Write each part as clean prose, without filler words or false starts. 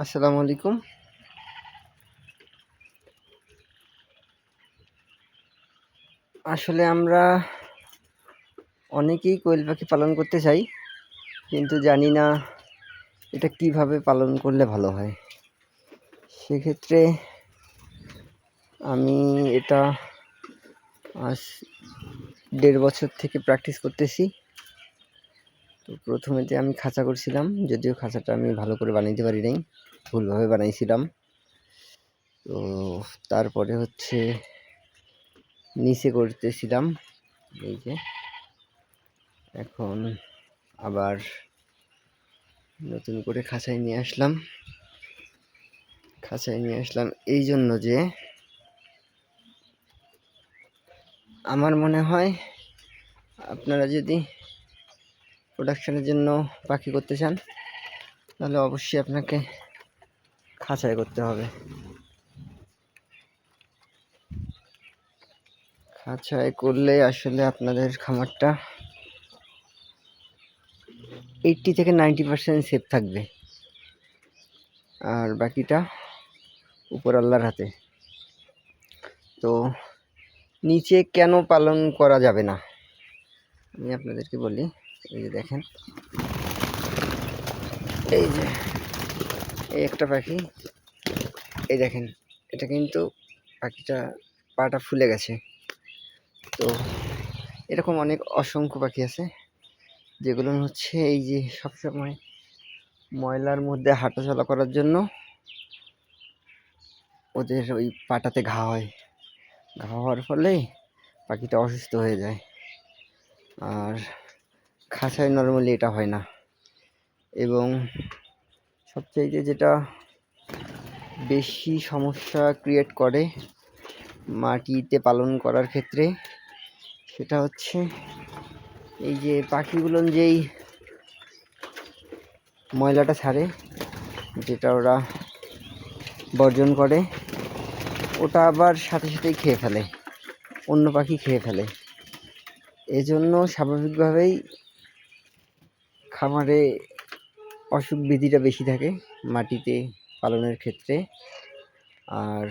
আসসালামু আলাইকুম। আসলে আমরা অনেকেই কোয়েল পাখি পালন করতে চাই, কিন্তু জানি না এটা কিভাবে পালন করলে ভালো হয়। সেক্ষেত্রে আমি এটা আজ 1.5 বছর থেকে প্র্যাকটিস করতেছি। তো প্রথমেতে আমি খাঁচা করছিলাম, যদিও খাঁচাটা আমি ভালো করে বানাইতে পারি নাই, ভুলভাবে বানাইছিলাম। তো তারপরে হচ্ছে নিচে করতেছিলাম, এই যে এখন আবার নতুন করে খাঁচায় নিয়ে আসলাম এই জন্য যে আমার মনে হয় আপনারা যদি প্রোডাকশনের জন্য পাখি করতে চান তাহলে অবশ্যই আপনাকে খাঁচায় করতে হবে। খাঁচায় করলে আসলে আপনাদের খামারটা 80 থেকে 90% সেফ থাকবে, আর বাকিটা উপর আল্লাহর হাতে। তো নিচে কেন পালন করা যাবে না আমি আপনাদেরকে বলি। এই যে দেখেন, এই যে এই একটা পাখি, এই দেখেন, এটা কিন্তু পাখিটা পাটা ফুলে গেছে। তো এরকম অনেক অসংখ্য পাখি আছে যেগুলো হচ্ছে এই যে সবসময় ময়লার মধ্যে হাঁটাচলা করার জন্য ওদের ওই পাটাতে ঘা হয়। ঘা হওয়ার ফলে পাখিটা অসুস্থ হয়ে যায়, আর খাঁচায় নর্মালি এটা হয় না। এবং সবচাইতে যেটা বেশি সমস্যা ক্রিয়েট করে মাটিতে পালন করার ক্ষেত্রে, সেটা হচ্ছে এই যে পাখিগুলো যেই ময়লাটা ছাড়ে, যেটা ওরা বর্জন করে, ওটা আবার সাথে সাথেই খেয়ে ফেলে, অন্য পাখি খেয়ে ফেলে। এজন্য স্বাভাবিকভাবেই খামারে অসুখ বিধিটা বেশি থাকে মাটিতে পালনের ক্ষেত্রে। আর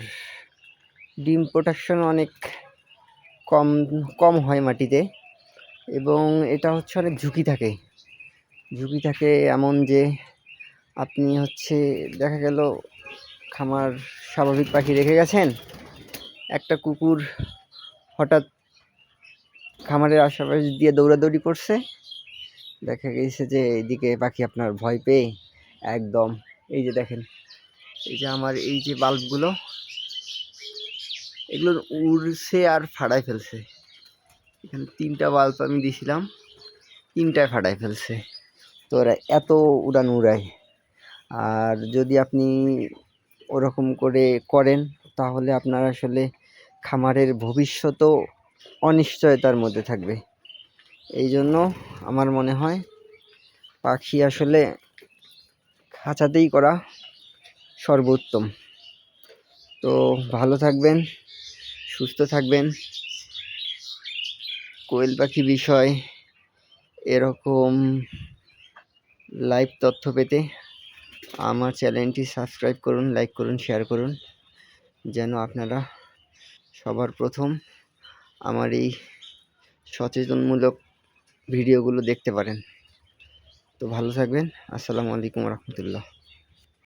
ডিম প্রোডাকশন অনেক কম কম হয় মাটিতে, এবং এটা হচ্ছে অনেক ঝুঁকি থাকে এমন যে আপনি হচ্ছে দেখা গেল খামার স্বাভাবিক পাখি রেখে গেছেন, একটা কুকুর হঠাৎ খামারের আশেপাশে দিয়ে দৌড়াদৌড়ি করছে, দেখা গেছে যে এইদিকে পাখি আপনার ভয় পেয়ে একদম, এই যে দেখেন, এই যে আমার এই যে বাল্বগুলো, এগুলো উড়ছে আর ফাটায় ফেলছে। এখানে 3টা বাল্ব আমি দিয়েছিলাম, 3টায় ফাটায় ফেলছে। তো ওরা এত উড়ান উড়ায়। আর যদি আপনি ওরকম করে করেন তাহলে আপনার আসলে খামারের ভবিষ্যতও অনিশ্চয়তার মধ্যে থাকবে। এই জন্য আমার মনে হয় পাখি আসলে খাঁচাতেই করা সর্বোত্তম। তো ভালো থাকবেন, সুস্থ থাকবেন। কোয়েল পাখি বিষয় এরকম লাইভ তথ্য পেতে আমার চ্যানেলটি সাবস্ক্রাইব করুন, লাইক করুন, শেয়ার করুন, যেন আপনারা সবার প্রথম আমার এই সচেতনমূলক ভিডিওগুলো দেখতে পারেন। তো ভালো থাকবেন। আসসালামু আলাইকুম রহমতুল্লাহ।